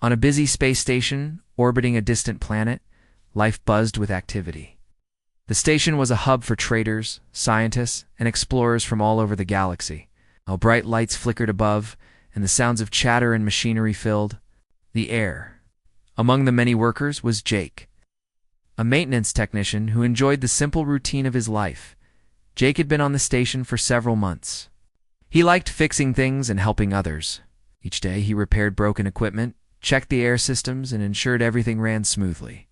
On a busy space station orbiting a distant planet, life buzzed with activity. The station was a hub for traders, scientists, and explorers from all over the galaxy. While bright lights flickered above, and the sounds of chatter and machinery filled the air. Among the many workers was Jake, a maintenance technician who enjoyed the simple routine of his life. Jake had been on the station for several months. He liked fixing things and helping others. Each day he repaired broken equipment, checked the air systems, and ensured everything ran smoothly.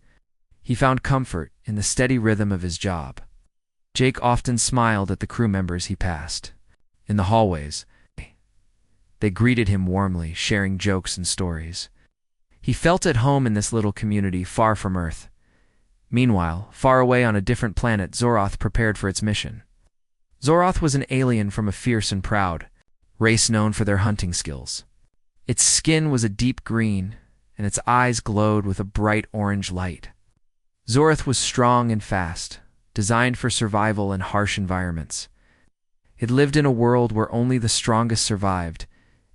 He found comfort in the steady rhythm of his job. Jake often smiled at the crew members he passed. In the hallways, they greeted him warmly, sharing jokes and stories. He felt at home in this little community far from Earth. Meanwhile, far away on a different planet, Zoroth prepared for its mission. Zoroth was an alien from a fierce and proud race known for their hunting skills. Its skin was a deep green, and its eyes glowed with a bright orange light. Zoroth was strong and fast, designed for survival in harsh environments. It lived in a world where only the strongest survived,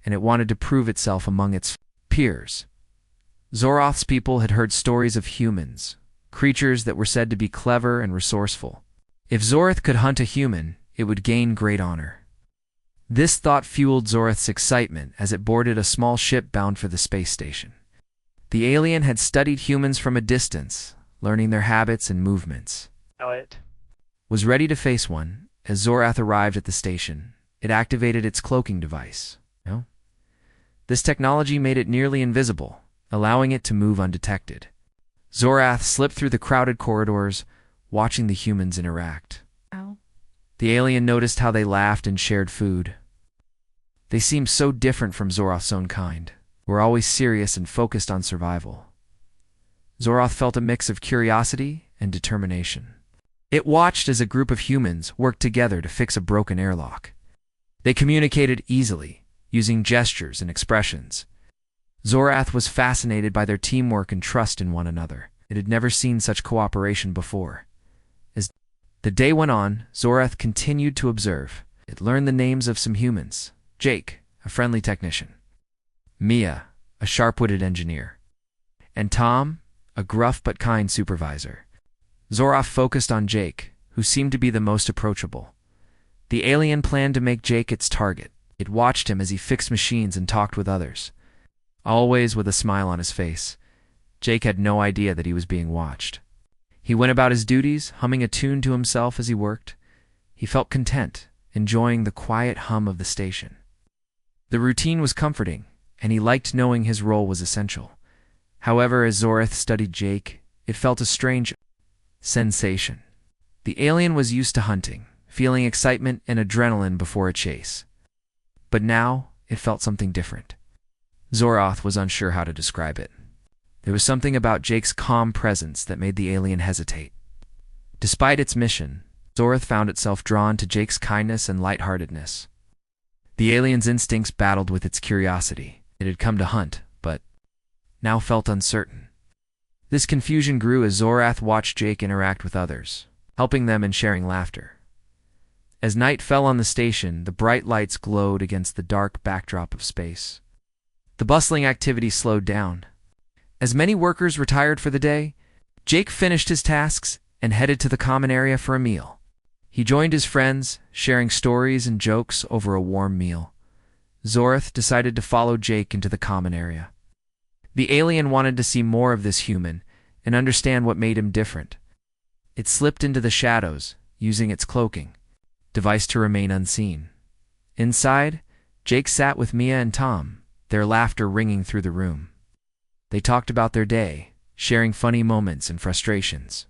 and it wanted to prove itself among its peers. Zoroth's people had heard stories of humans, creatures that were said to be clever and resourceful. If Zoroth could hunt a human, it would gain great honor. This thought fueled Zoroth's excitement as it boarded a small ship bound for the space station. The alien had studied humans from a distance, learning their habits and movements. Was ready to face one. As Zoroth arrived at the station, it activated its cloaking device. This technology made it nearly invisible, allowing it to move undetected. Zoroth slipped through the crowded corridors, watching the humans interact. The alien noticed how they laughed and shared food. They seemed so different from Zoroth's own kind, who were always serious and focused on survival. Zoroth felt a mix of curiosity and determination. It watched as a group of humans worked together to fix a broken airlock. They communicated easily, using gestures and expressions. Zoroth was fascinated by their teamwork and trust in one another. It had never seen such cooperation before. As the day went on, Zoroth continued to observe. It learned the names of some humans. Jake, a friendly technician. Mia, a sharp-witted engineer. And Tom, a gruff but kind supervisor. Zoroth focused on Jake, who seemed to be the most approachable. The alien planned to make Jake its target. It watched him as he fixed machines and talked with others, always with a smile on his face. Jake had no idea that he was being watched. He went about his duties, humming a tune to himself as he worked. He felt content, enjoying the quiet hum of the station. The routine was comforting, and he liked knowing his role was essential. However, as Zoroth studied Jake, it felt a strange sensation. The alien was used to hunting, feeling excitement and adrenaline before a chase. But now, it felt something different. Zoroth was unsure how to describe it. There was something about Jake's calm presence that made the alien hesitate. Despite its mission, Zoroth found itself drawn to Jake's kindness and lightheartedness. The alien's instincts battled with its curiosity. It had come to hunt, but now felt uncertain. This confusion grew as Zoroth watched Jake interact with others, helping them and sharing laughter. As night fell on the station, the bright lights glowed against the dark backdrop of space. The bustling activity slowed down. As many workers retired for the day, Jake finished his tasks and headed to the common area for a meal. He joined his friends, sharing stories and jokes over a warm meal. Zoroth decided to follow Jake into the common area. The alien wanted to see more of this human and understand what made him different. It slipped into the shadows, using its cloaking device to remain unseen. Inside, Jake sat with Mia and Tom, their laughter ringing through the room. They talked about their day, sharing funny moments and frustrations.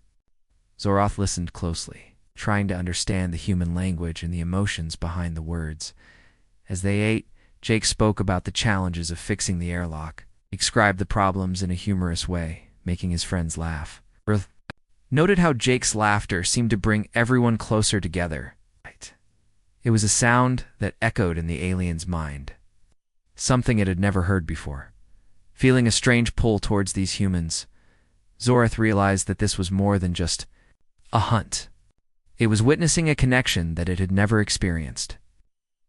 Zoroth listened closely, trying to understand the human language and the emotions behind the words. As they ate, Jake spoke about the challenges of fixing the airlock. He described the problems in a humorous way, making his friends laugh. Earth noted how Jake's laughter seemed to bring everyone closer together. It was a sound that echoed in the alien's mind, something it had never heard before. Feeling a strange pull towards these humans, Zoroth realized that this was more than just a hunt. It was witnessing a connection that it had never experienced.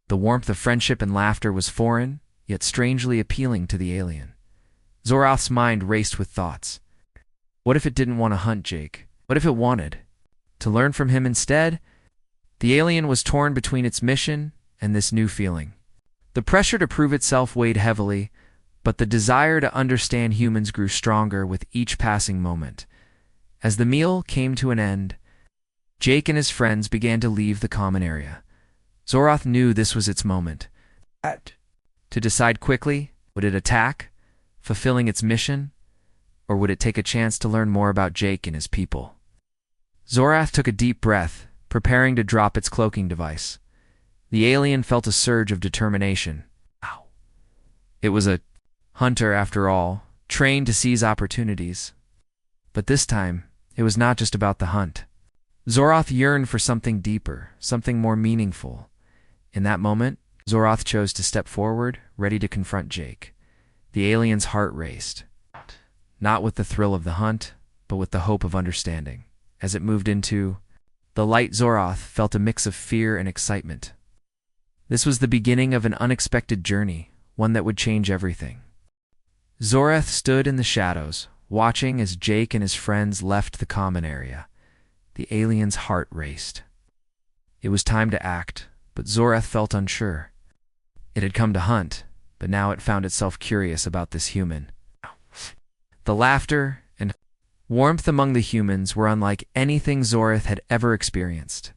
The warmth of friendship and laughter was foreign, yet strangely appealing to the alien. Zorath's mind raced with thoughts. What if it didn't want to hunt Jake? What if it wanted to learn from him instead? The alien was torn between its mission and this new feeling. The pressure to prove itself weighed heavily, but the desire to understand humans grew stronger with each passing moment. As the meal came to an end, Jake and his friends began to leave the common area. Zorath knew this was its moment. To decide quickly, would it attack, fulfilling its mission, or would it take a chance to learn more about Jake and his people? Zorath took a deep breath, preparing to drop its cloaking device. The alien felt a surge of determination. Ow. It was a hunter, after all, trained to seize opportunities. But this time, it was not just about the hunt. Zorath yearned for something deeper, something more meaningful. In that moment, Zorath chose to step forward, ready to confront Jake. The alien's heart raced, not with the thrill of the hunt, but with the hope of understanding. As it moved into the light, Zorath felt a mix of fear and excitement. This was the beginning of an unexpected journey, one that would change everything. Zorath stood in the shadows, watching as Jake and his friends left the common area. The alien's heart raced. It was time to act, but Zorath felt unsure. It had come to hunt, but now it found itself curious about this human. The laughter and warmth among the humans were unlike anything Zorath had ever experienced.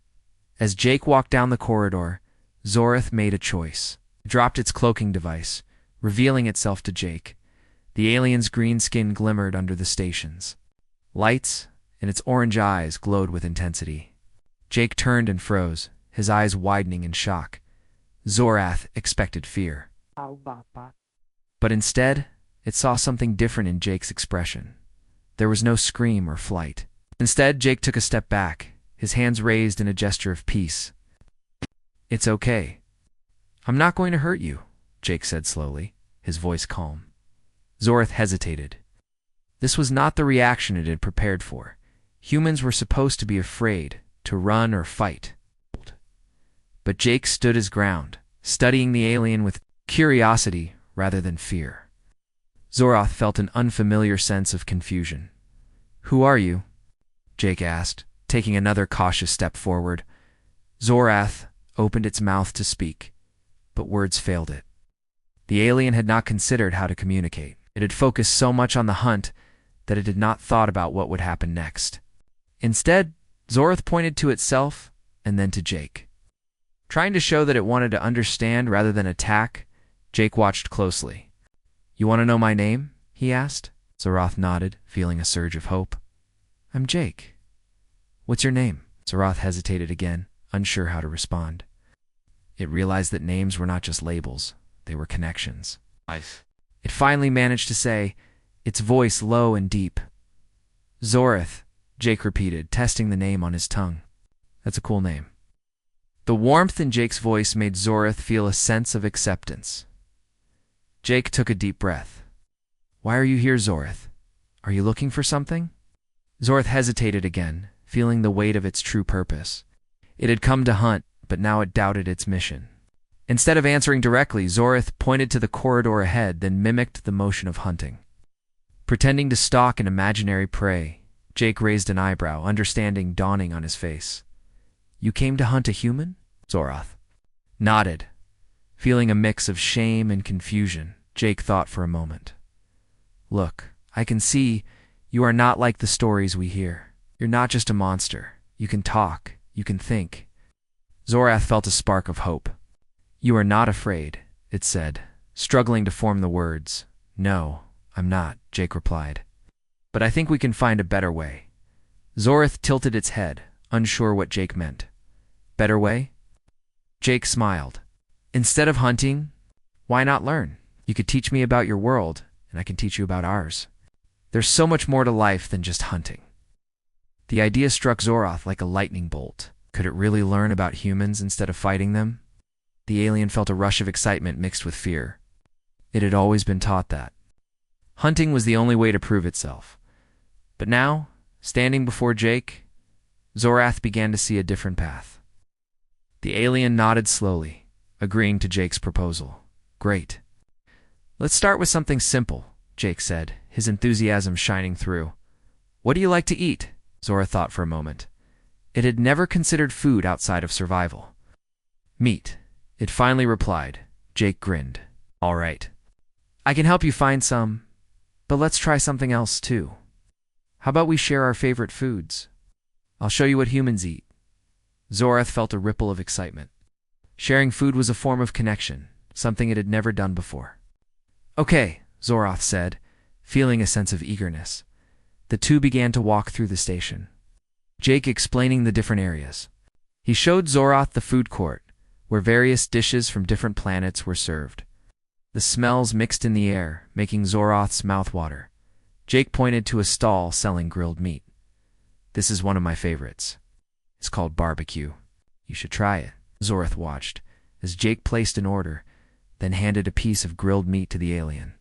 As Jake walked down the corridor, Zorath made a choice. It dropped its cloaking device, revealing itself to Jake. The alien's green skin glimmered under the stations. Lights and its orange eyes glowed with intensity. Jake turned and froze, his eyes widening in shock. Zorath expected fear. But instead, it saw something different in Jake's expression. There was no scream or flight. Instead, Jake took a step back, his hands raised in a gesture of peace. "It's okay. I'm not going to hurt you," Jake said slowly, his voice calm. Zorath hesitated. This was not the reaction it had prepared for. Humans were supposed to be afraid, to run or fight. But Jake stood his ground, studying the alien with curiosity rather than fear. Zorath felt an unfamiliar sense of confusion. "Who are you?" Jake asked, taking another cautious step forward. Zorath opened its mouth to speak, but words failed it. The alien had not considered how to communicate. It had focused so much on the hunt that it had not thought about what would happen next. Instead, Zorath pointed to itself and then to Jake. Trying to show that it wanted to understand rather than attack, Jake watched closely. "You want to know my name?" he asked. Zorath nodded, feeling a surge of hope. "I'm Jake. What's your name?" Zorath hesitated again, unsure how to respond. It realized that names were not just labels, they were connections. It finally managed to say, its voice low and deep. "Zorath," Jake repeated, testing the name on his tongue. "That's a cool name." The warmth in Jake's voice made Zorath feel a sense of acceptance. Jake took a deep breath. "Why are you here, Zorath? Are you looking for something?" Zorath hesitated again, feeling the weight of its true purpose. It had come to hunt, but now it doubted its mission. Instead of answering directly, Zorath pointed to the corridor ahead, then mimicked the motion of hunting. Pretending to stalk an imaginary prey, Jake raised an eyebrow, understanding dawning on his face. "You came to hunt a human?" Zorath nodded. Feeling a mix of shame and confusion, Jake thought for a moment. "Look, I can see you are not like the stories we hear. You're not just a monster. You can talk. You can think." Zorath felt a spark of hope. "You are not afraid," it said, struggling to form the words. "No, I'm not," Jake replied. "But I think we can find a better way." Zorath tilted its head, unsure what Jake meant. "Better way?" Jake smiled. "Instead of hunting, why not learn? You could teach me about your world, and I can teach you about ours. There's so much more to life than just hunting." The idea struck Zorath like a lightning bolt. Could it really learn about humans instead of fighting them? The alien felt a rush of excitement mixed with fear. It had always been taught that hunting was the only way to prove itself. But now, standing before Jake, Zorath began to see a different path. The alien nodded slowly, agreeing to Jake's proposal. "Great. Let's start with something simple. Jake said, his enthusiasm shining through. What do you like to eat? Zora thought for a moment. It had never considered food outside of survival. Meat, it finally replied. Jake grinned. All right. I can help you find some, but let's try something else too. How about we share our favorite foods? I'll show you what humans eat. Zorath felt a ripple of excitement. Sharing food was a form of connection, something it had never done before. Okay, Zorath said, feeling a sense of eagerness. The two began to walk through the station, Jake explaining the different areas. He showed Zorath the food court, where various dishes from different planets were served. The smells mixed in the air, making Zorath's mouth water. Jake pointed to a stall selling grilled meat. This is one of my favorites. It's called barbecue. You should try it. Zorath watched as Jake placed an order, then handed a piece of grilled meat to the alien.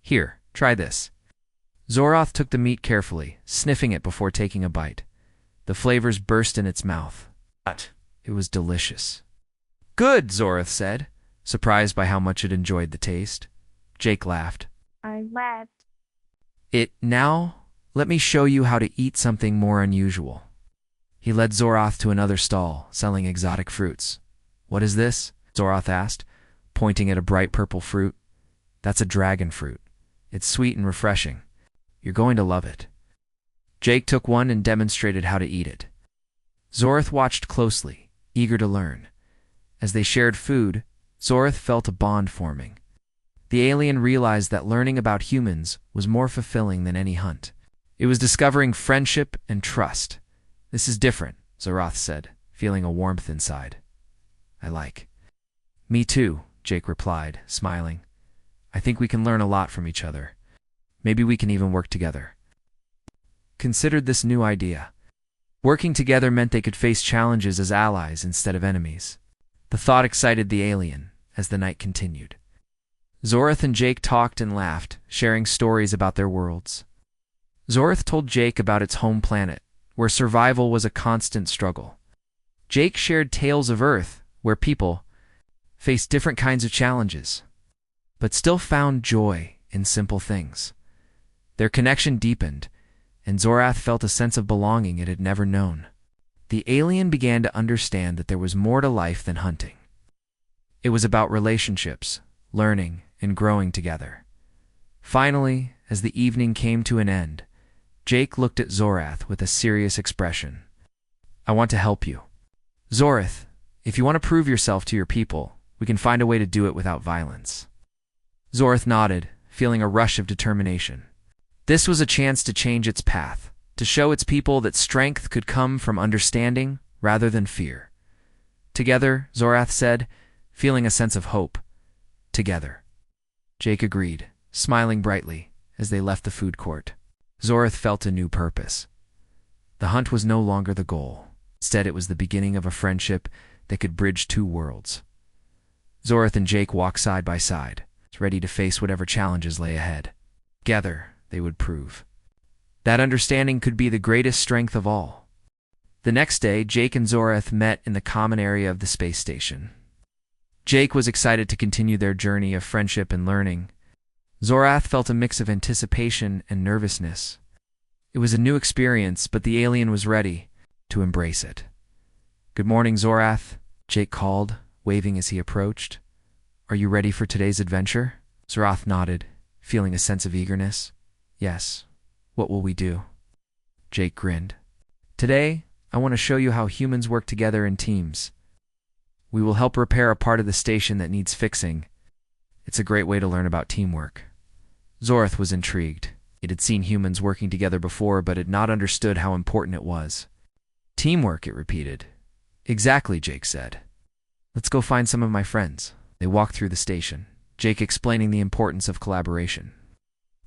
Here, try this. Zorath took the meat carefully, sniffing it before taking a bite. The flavors burst in its mouth. But it was delicious. Good, Zorath said, surprised by how much it enjoyed the taste. Jake laughed. I laughed. Now, let me show you how to eat something more unusual. He led Zorath to another stall, selling exotic fruits. What is this? Zorath asked, pointing at a bright purple fruit. That's a dragon fruit. It's sweet and refreshing. You're going to love it. Jake took one and demonstrated how to eat it. Zorath watched closely, eager to learn. As they shared food, Zorath felt a bond forming. The alien realized that learning about humans was more fulfilling than any hunt. It was discovering friendship and trust. This is different, Zorath said, feeling a warmth inside. I like. Me too, Jake replied, smiling. I think we can learn a lot from each other. Maybe we can even work together. Considered this new idea. Working together meant they could face challenges as allies instead of enemies. The thought excited the alien as the night continued. Zorath and Jake talked and laughed, sharing stories about their worlds. Zorath told Jake about its home planet, where survival was a constant struggle. Jake shared tales of Earth, where people faced different kinds of challenges, but still found joy in simple things. Their connection deepened, and Zorath felt a sense of belonging it had never known. The alien began to understand that there was more to life than hunting. It was about relationships, learning, and growing together. Finally, as the evening came to an end, Jake looked at Zorath with a serious expression. I want to help you. Zorath, if you want to prove yourself to your people, we can find a way to do it without violence. Zorath nodded, feeling a rush of determination. This was a chance to change its path, to show its people that strength could come from understanding rather than fear. Together, Zorath said, feeling a sense of hope. Together. Jake agreed, smiling brightly as they left the food court. Zorath felt a new purpose. The hunt was no longer the goal. Instead, it was the beginning of a friendship that could bridge two worlds. Zorath and Jake walked side by side, ready to face whatever challenges lay ahead. Together, they would prove that understanding could be the greatest strength of all. The next day, Jake and Zorath met in the common area of the space station. Jake was excited to continue their journey of friendship and learning. Zorath felt a mix of anticipation and nervousness. It was a new experience, but the alien was ready to embrace it. Good morning, Zorath, Jake called, waving as he approached. Are you ready for today's adventure? Zorath nodded, feeling a sense of eagerness. Yes. What will we do? Jake grinned. Today, I want to show you how humans work together in teams. We will help repair a part of the station that needs fixing. It's a great way to learn about teamwork. Zorath was intrigued. It had seen humans working together before, but had not understood how important it was. Teamwork, it repeated. Exactly, Jake said. Let's go find some of my friends. They walked through the station, Jake explaining the importance of collaboration.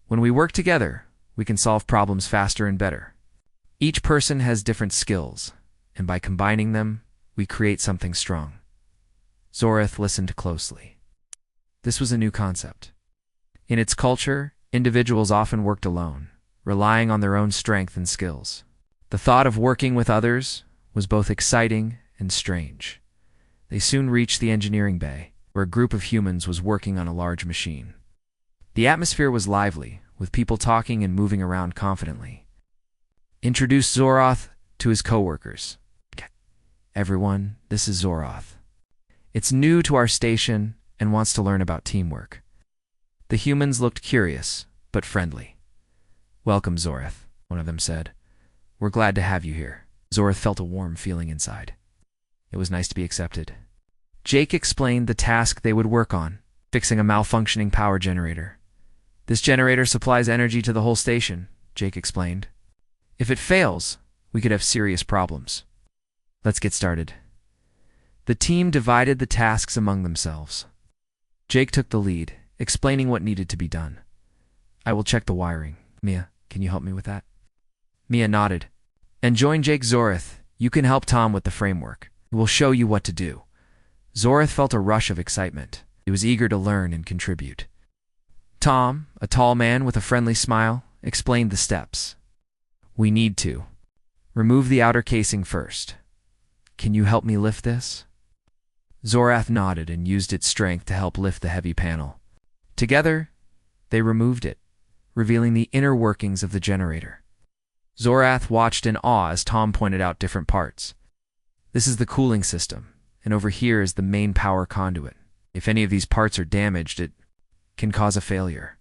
When we work together, we can solve problems faster and better. Each person has different skills, and by combining them, we create something strong. Zorath listened closely. This was a new concept. In its culture, individuals often worked alone, relying on their own strength and skills. The thought of working with others was both exciting and strange. They soon reached the engineering bay, where a group of humans was working on a large machine. The atmosphere was lively, with people talking and moving around confidently. Introduced Zoroth to his coworkers. Everyone, this is Zoroth. It's new to our station and wants to learn about teamwork. The humans looked curious, but friendly. Welcome, Zoroth, one of them said. We're glad to have you here. Zoroth felt a warm feeling inside. It was nice to be accepted. Jake explained the task they would work on, fixing a malfunctioning power generator. This generator supplies energy to the whole station, Jake explained. If it fails, we could have serious problems. Let's get started. The team divided the tasks among themselves. Jake took the lead, explaining what needed to be done. I will check the wiring. Mia, can you help me with that? Mia nodded. And join Jake. Zoroth, you can help Tom with the framework. We'll show you what to do. Zoroth felt a rush of excitement. He was eager to learn and contribute. Tom, a tall man with a friendly smile, explained the steps. We need to remove the outer casing first. Can you help me lift this? Zoroth nodded and used its strength to help lift the heavy panel. Together, they removed it, revealing the inner workings of the generator. Zoroth watched in awe as Tom pointed out different parts. This is the cooling system, and over here is the main power conduit. If any of these parts are damaged, it can cause a failure.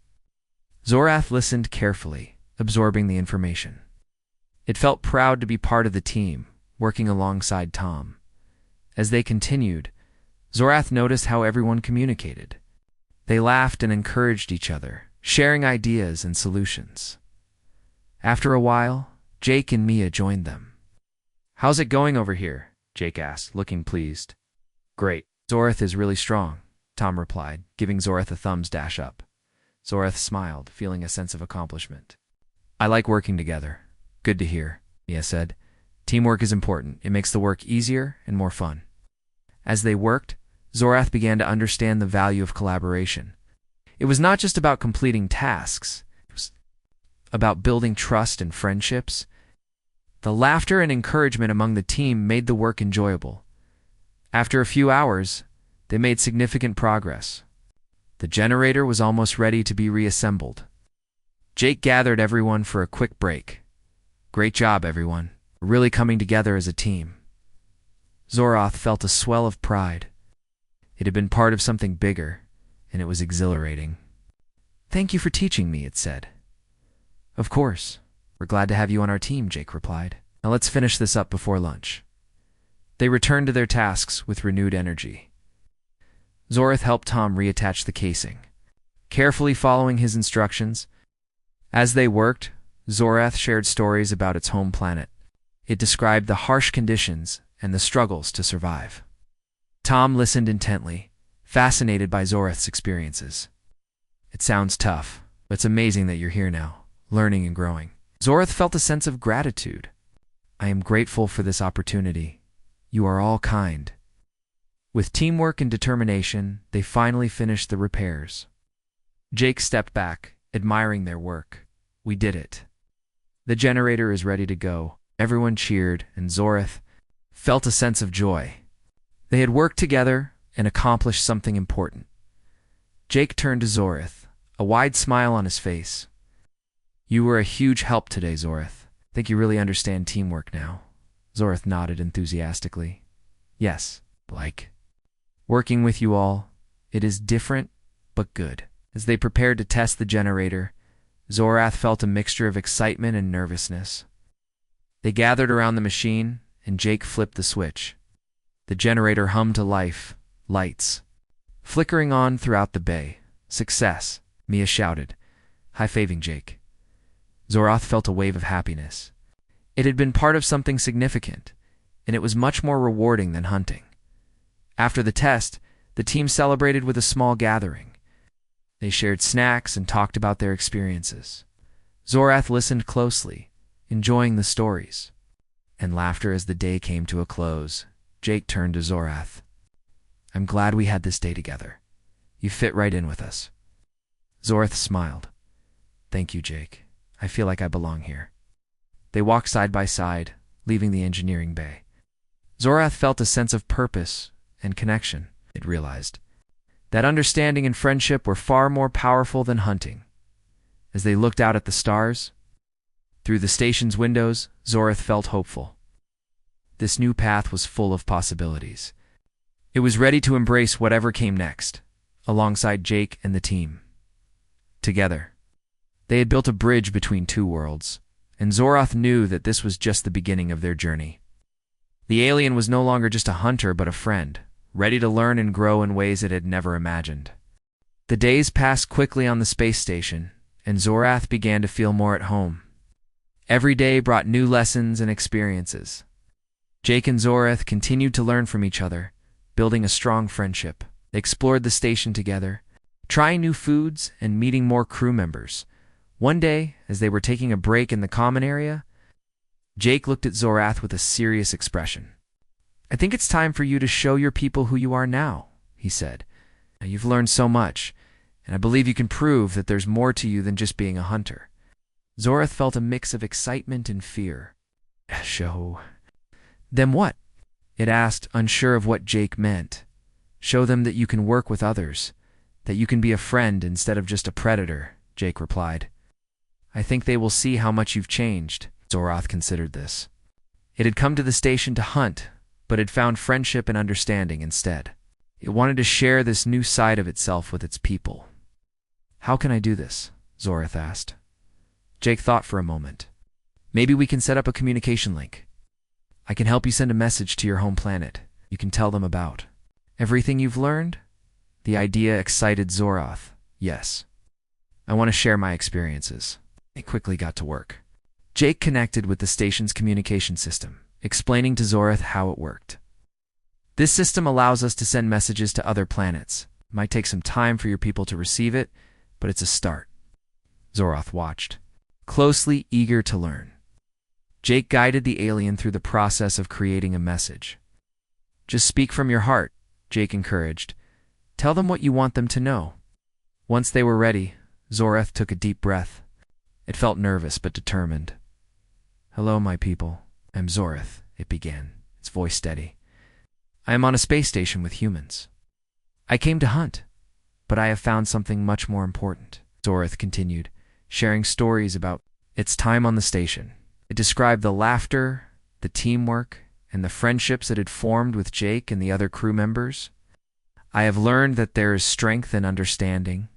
Zoroth listened carefully, absorbing the information. It felt proud to be part of the team, working alongside Tom. As they continued, Zoroth noticed how everyone communicated. They laughed and encouraged each other, sharing ideas and solutions. After a while, Jake and Mia joined them. How's it going over here? Jake asked, looking pleased. Great. Zoroth is really strong, Tom replied, giving Zoroth a thumbs dash up. Zoroth smiled, feeling a sense of accomplishment. I like working together. Good to hear, Mia said. Teamwork is important. It makes the work easier and more fun. As they worked, Zoroth began to understand the value of collaboration. It was not just about completing tasks. It was about building trust and friendships. The laughter and encouragement among the team made the work enjoyable. After a few hours, they made significant progress. The generator was almost ready to be reassembled. Jake gathered everyone for a quick break. Great job, everyone. We're really coming together as a team. Zoroth felt a swell of pride. It had been part of something bigger, and it was exhilarating. Thank you for teaching me, it said. Of course. We're glad to have you on our team, Jake replied. Now let's finish this up before lunch. They returned to their tasks with renewed energy. Zoroth helped Tom reattach the casing, carefully following his instructions. As they worked, Zoroth shared stories about its home planet. It described the harsh conditions and the struggles to survive. Tom listened intently, fascinated by Zoroth's experiences. It sounds tough, but it's amazing that you're here now, learning and growing. Zoroth felt a sense of gratitude. I am grateful for this opportunity. You are all kind. With teamwork and determination, they finally finished the repairs. Jake stepped back, admiring their work. We did it. The generator is ready to go. Everyone cheered, and Zoroth felt a sense of joy. They had worked together and accomplished something important. Jake turned to Zoroth, a wide smile on his face. You were a huge help today, Zoroth. Think you really understand teamwork now? Zoroth nodded enthusiastically. Yes, working with you all. It is different, but good. As they prepared to test the generator, Zoroth felt a mixture of excitement and nervousness. They gathered around the machine, and Jake flipped the switch. The generator hummed to life, lights flickering on throughout the bay. Success, Mia shouted, high-fiving Jake. Zoroth felt a wave of happiness. It had been part of something significant, and it was much more rewarding than hunting. After the test, the team celebrated with a small gathering. They shared snacks and talked about their experiences. Zoroth listened closely, enjoying the stories and laughter. As the day came to a close, Jake turned to Zoroth. I'm glad we had this day together. You fit right in with us. Zoroth smiled. Thank you, Jake. I feel like I belong here. They walked side by side, leaving the engineering bay. Zoroth felt a sense of purpose and connection, it realized. That understanding and friendship were far more powerful than hunting. As they looked out at the stars, through the station's windows, Zorath felt hopeful. This new path was full of possibilities. It was ready to embrace whatever came next, alongside Jake and the team. Together, they had built a bridge between two worlds, and Zorath knew that this was just the beginning of their journey. The alien was no longer just a hunter but a friend, ready to learn and grow in ways it had never imagined. The days passed quickly on the space station, and Zorath began to feel more at home. Every day brought new lessons and experiences. Jake and Zorath continued to learn from each other, building a strong friendship. They explored the station together, trying new foods and meeting more crew members. One day, as they were taking a break in the common area, Jake looked at Zorath with a serious expression. "I think it's time for you to show your people who you are now," he said. "You've learned so much, and I believe you can prove that there's more to you than just being a hunter." Zorath felt a mix of excitement and fear. "Show them what?" it asked, unsure of what Jake meant. "Show them that you can work with others, that you can be a friend instead of just a predator," Jake replied. "I think they will see how much you've changed." Zorath considered this. It had come to the station to hunt, but had found friendship and understanding instead. It wanted to share this new side of itself with its people. "How can I do this?" Zorath asked. Jake thought for a moment. "Maybe we can set up a communication link. I can help you send a message to your home planet. You can tell them about everything you've learned." The idea excited Zorath. "Yes. I want to share my experiences." They quickly got to work. Jake connected with the station's communication system, explaining to Zorath how it worked. "This system allows us to send messages to other planets. It might take some time for your people to receive it, but it's a start." Zorath watched, closely, eager to learn. Jake guided the alien through the process of creating a message. "Just speak from your heart," Jake encouraged. "Tell them what you want them to know." Once they were ready, Zorath took a deep breath. It felt nervous but determined. "Hello, my people. I'm Zorath," it began, its voice steady. "I am on a space station with humans. I came to hunt, but I have found something much more important," Zorath continued, sharing stories about its time on the station. It described the laughter, the teamwork, and the friendships it had formed with Jake and the other crew members. "I have learned that there is strength in understanding.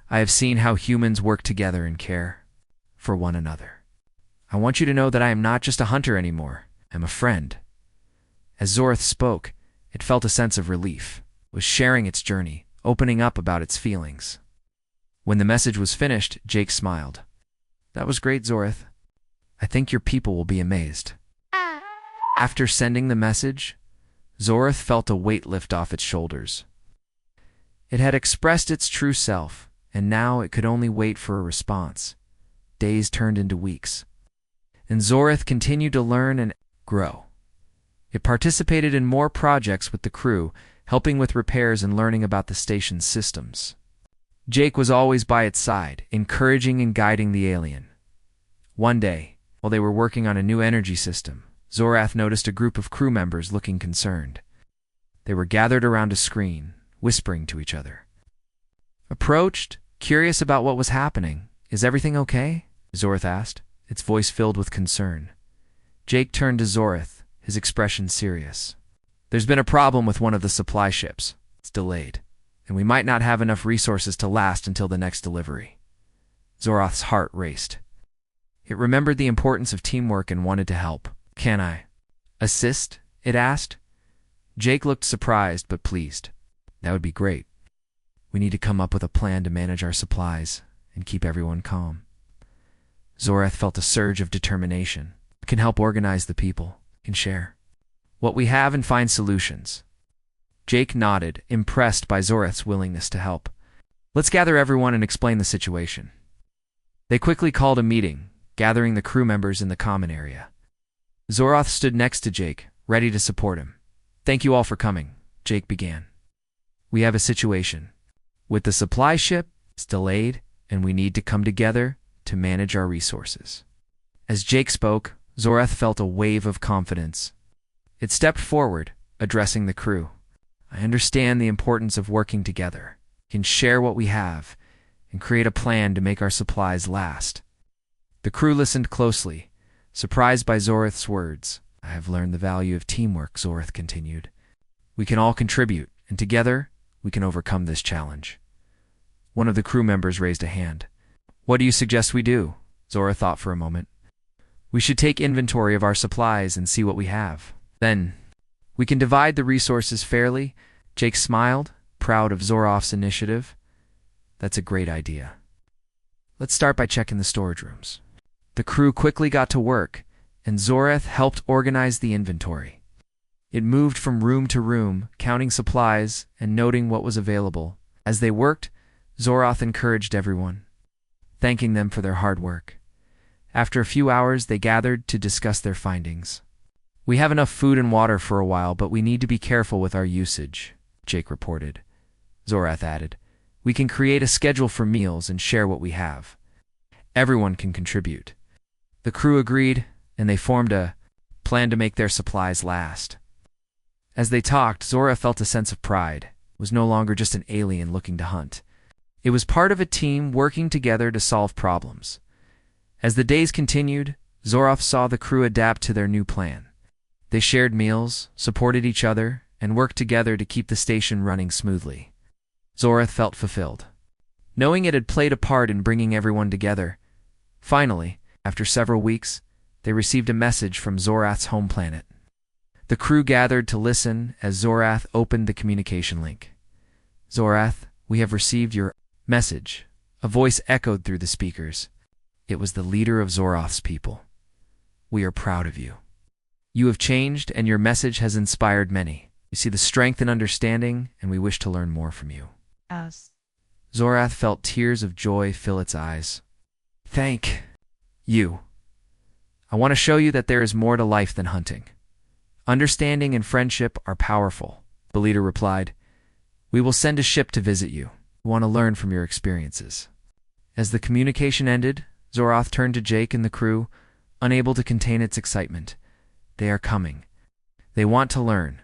I have seen how humans work together and care for one another. I want you to know that I am not just a hunter anymore. I'm a friend." As Zorath spoke, it felt a sense of relief. It was sharing its journey, opening up about its feelings. When the message was finished, Jake smiled. "That was great, Zorath. I think your people will be amazed." After sending the message, Zorath felt a weight lift off its shoulders. It had expressed its true self, and now it could only wait for a response. Days turned into weeks, and Zorath continued to learn and grow. It participated in more projects with the crew, helping with repairs and learning about the station's systems. Jake was always by its side, encouraging and guiding the alien. One day, while they were working on a new energy system, Zorath noticed a group of crew members looking concerned. They were gathered around a screen, whispering to each other. Approached, curious about what was happening. "Is everything okay?" Zorath asked, its voice filled with concern. Jake turned to Zorath, his expression serious. "There's been a problem with one of the supply ships. It's delayed, and we might not have enough resources to last until the next delivery." Zorath's heart raced. It remembered the importance of teamwork and wanted to help. "Can I assist?" it asked. Jake looked surprised but pleased. "That would be great. We need to come up with a plan to manage our supplies and keep everyone calm." Zorath felt a surge of determination. "We can help organize the people, can share what we have and find solutions." Jake nodded, impressed by Zorath's willingness to help. "Let's gather everyone and explain the situation." They quickly called a meeting, gathering the crew members in the common area. Zorath stood next to Jake, ready to support him. "Thank you all for coming," Jake began. "We have a situation. With the supply ship, it's delayed, and we need to come together to manage our resources." As Jake spoke, Zorath felt a wave of confidence. It stepped forward, addressing the crew. I understand the importance of working together. We can share what we have and create a plan to make our supplies last. The crew listened closely, surprised by Zorath's words. I have learned the value of teamwork, Zorath continued. We can all contribute, and together we can overcome this challenge. One of the crew members raised a hand. What do you suggest we do? Zorath thought for a moment. We should take inventory of our supplies and see what we have. Then, we can divide the resources fairly. Jake smiled, proud of Zorath's initiative. That's a great idea. Let's start by checking the storage rooms. The crew quickly got to work, and Zorath helped organize the inventory. It moved from room to room, counting supplies and noting what was available. As they worked, Zorath encouraged everyone, thanking them for their hard work. After a few hours, they gathered to discuss their findings. We have enough food and water for a while, but we need to be careful with our usage, Jake reported. Zorath added, we can create a schedule for meals and share what we have. Everyone can contribute. The crew agreed, and they formed a plan to make their supplies last. As they talked, Zorath felt a sense of pride. It was no longer just an alien looking to hunt. It was part of a team working together to solve problems. As the days continued, Zorath saw the crew adapt to their new plan. They shared meals, supported each other, and worked together to keep the station running smoothly. Zorath felt fulfilled, knowing it had played a part in bringing everyone together. Finally, after several weeks, they received a message from Zorath's home planet. The crew gathered to listen as Zorath opened the communication link. Zorath, we have received your message. A voice echoed through the speakers. It was the leader of Zorath's people. We are proud of you. You have changed, and your message has inspired many. You see the strength and understanding, and we wish to learn more from you. Yes. Zorath felt tears of joy fill its eyes. Thank you. I want to show you that there is more to life than hunting. Understanding and friendship are powerful, the leader replied. We will send a ship to visit you. We want to learn from your experiences. As the communication ended, Zorath turned to Jake and the crew, unable to contain its excitement. They are coming. They want to learn.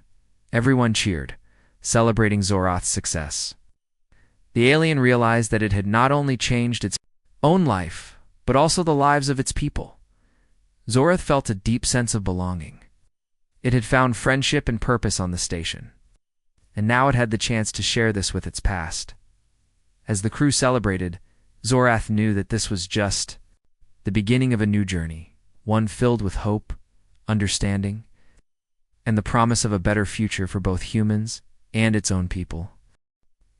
Everyone cheered, celebrating Zorath's success. The alien realized that it had not only changed its own life, but also the lives of its people. Zorath felt a deep sense of belonging. It had found friendship and purpose on the station, and now it had the chance to share this with its past. As the crew celebrated, Zorath knew that this was just the beginning of a new journey, one filled with hope, understanding, and the promise of a better future for both humans and its own people.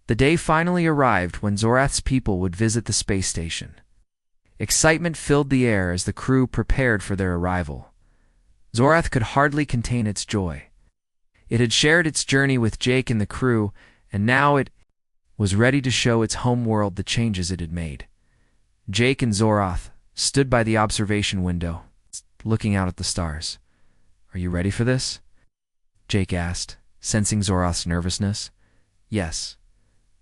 The day finally arrived when Zorath's people would visit the space station. Excitement filled the air as the crew prepared for their arrival. Zorath could hardly contain its joy. It had shared its journey with Jake and the crew, and now it was ready to show its home world the changes it had made. Jake and Zorath stood by the observation window, looking out at the stars. Are you ready for this? Jake asked, sensing Zorath's nervousness. Yes,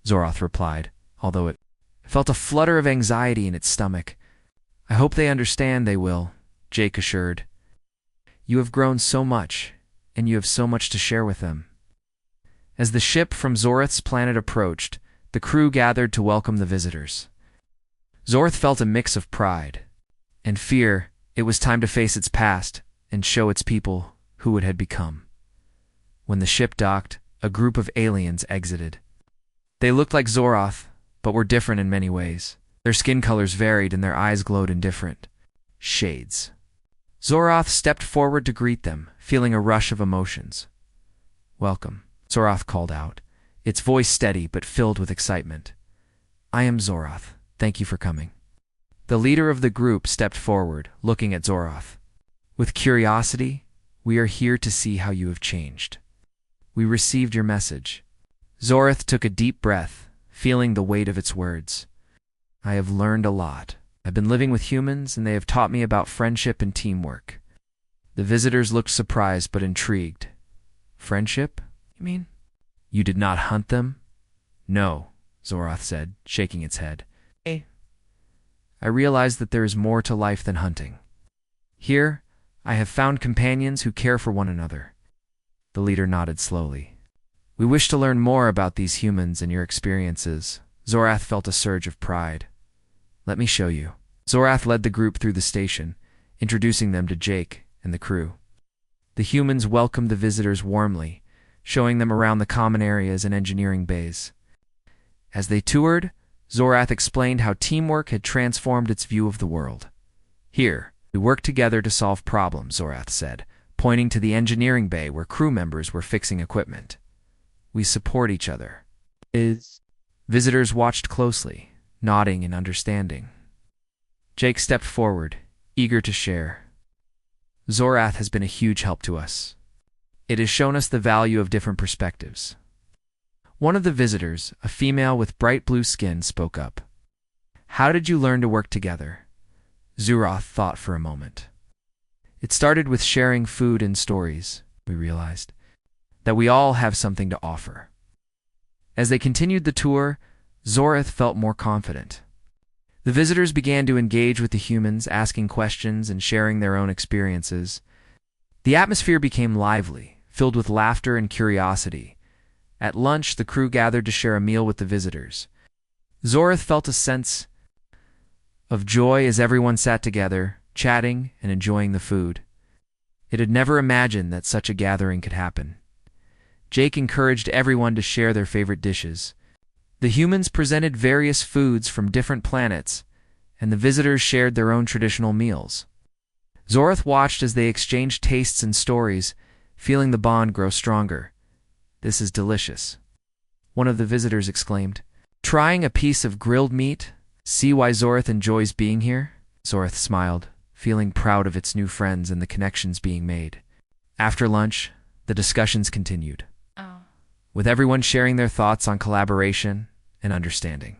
Zorath replied, although it felt a flutter of anxiety in its stomach. I hope they understand they will, Jake assured. You have grown so much, and you have so much to share with them. As the ship from Zorath's planet approached, the crew gathered to welcome the visitors. Zorath felt a mix of pride and fear. It was time to face its past and show its people who it had become. When the ship docked, a group of aliens exited. They looked like Zorath, but were different in many ways. Their skin colors varied and their eyes glowed in different shades. Zorath stepped forward to greet them, feeling a rush of emotions. Welcome, Zorath called out, its voice steady but filled with excitement. I am Zorath. Thank you for coming. The leader of the group stepped forward, looking at Zorath. With curiosity, we are here to see how you have changed. We received your message. Zorath took a deep breath, feeling the weight of its words. I have learned a lot. I've been living with humans, and they have taught me about friendship and teamwork. The visitors looked surprised but intrigued. Friendship, you mean? You did not hunt them? No, Zorath said, shaking its head. I realized that there is more to life than hunting. Here, I have found companions who care for one another. The leader nodded slowly. We wish to learn more about these humans and your experiences. Zorath felt a surge of pride. Let me show you. Zorath led the group through the station, introducing them to Jake and the crew. The humans welcomed the visitors warmly, showing them around the common areas and engineering bays. As they toured, Zorath explained how teamwork had transformed its view of the world. Here, we work together to solve problems, Zorath said, pointing to the engineering bay where crew members were fixing equipment. We support each other. Visitors watched closely, nodding and understanding. Jake stepped forward, eager to share. Zorath has been a huge help to us. It has shown us the value of different perspectives. One of the visitors, a female with bright blue skin, spoke up. How did you learn to work together? Zorath thought for a moment. It started with sharing food and stories, we realized, that we all have something to offer. As they continued the tour, Zorath felt more confident. The visitors began to engage with the humans, asking questions and sharing their own experiences. The atmosphere became lively, filled with laughter and curiosity. At lunch, the crew gathered to share a meal with the visitors. Zorath felt a sense of joy as everyone sat together, chatting and enjoying the food. It had never imagined that such a gathering could happen. Jake encouraged everyone to share their favorite dishes. The humans presented various foods from different planets, and the visitors shared their own traditional meals. Zorath watched as they exchanged tastes and stories, feeling the bond grow stronger. This is delicious, one of the visitors exclaimed. Trying a piece of grilled meat? See why Zorath enjoys being here? Zorath smiled, feeling proud of its new friends and the connections being made. After lunch, the discussions continued, with everyone sharing their thoughts on collaboration and understanding.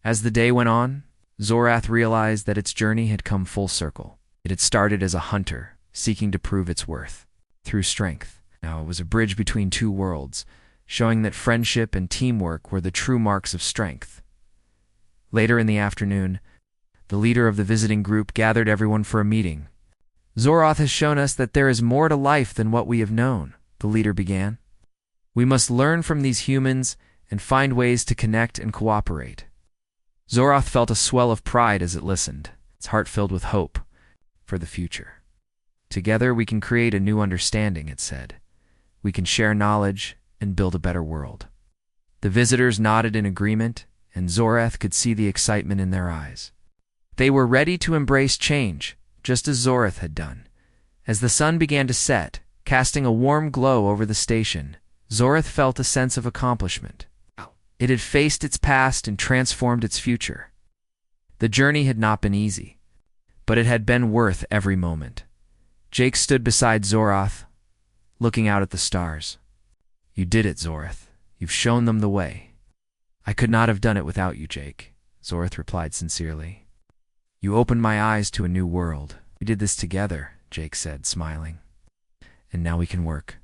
As the day went on, Zorath realized that its journey had come full circle. It had started as a hunter, seeking to prove its worth through strength. Now it was a bridge between two worlds, showing that friendship and teamwork were the true marks of strength. Later in the afternoon, the leader of the visiting group gathered everyone for a meeting. Zorath has shown us that there is more to life than what we have known, the leader began. We must learn from these humans and find ways to connect and cooperate. Zorath felt a swell of pride as it listened, its heart filled with hope for the future. Together we can create a new understanding, it said. We can share knowledge and build a better world. The visitors nodded in agreement, and Zorath could see the excitement in their eyes. They were ready to embrace change, just as Zorath had done. As the sun began to set, casting a warm glow over the station, Zorath felt a sense of accomplishment. It had faced its past and transformed its future. The journey had not been easy, but it had been worth every moment. Jake stood beside Zorath, looking out at the stars. You did it, Zorath. You've shown them the way. I could not have done it without you, Jake, Zorath replied sincerely. You opened my eyes to a new world. We did this together, Jake said, smiling. And now we can work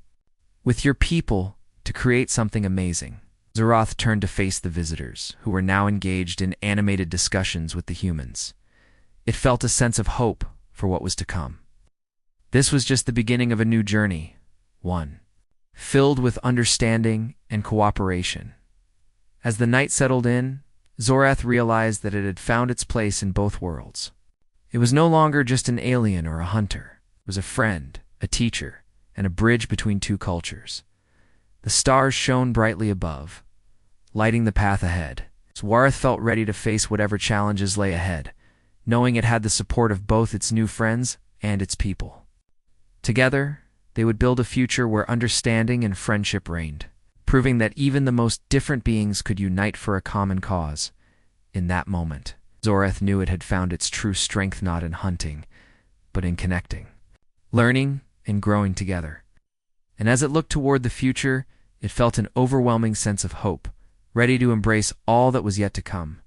with your people to create something amazing. Zorath turned to face the visitors, who were now engaged in animated discussions with the humans. It felt a sense of hope for what was to come. This was just the beginning of a new journey, one filled with understanding and cooperation. As the night settled in, Zorath realized that it had found its place in both worlds. It was no longer just an alien or a hunter. It was a friend, a teacher, and a bridge between two cultures. The stars shone brightly above, lighting the path ahead. Zorath felt ready to face whatever challenges lay ahead, knowing it had the support of both its new friends and its people. Together, they would build a future where understanding and friendship reigned, proving that even the most different beings could unite for a common cause. In that moment, Zorath knew it had found its true strength not in hunting, but in connecting, learning, and growing together. And as it looked toward the future, it felt an overwhelming sense of hope, ready to embrace all that was yet to come.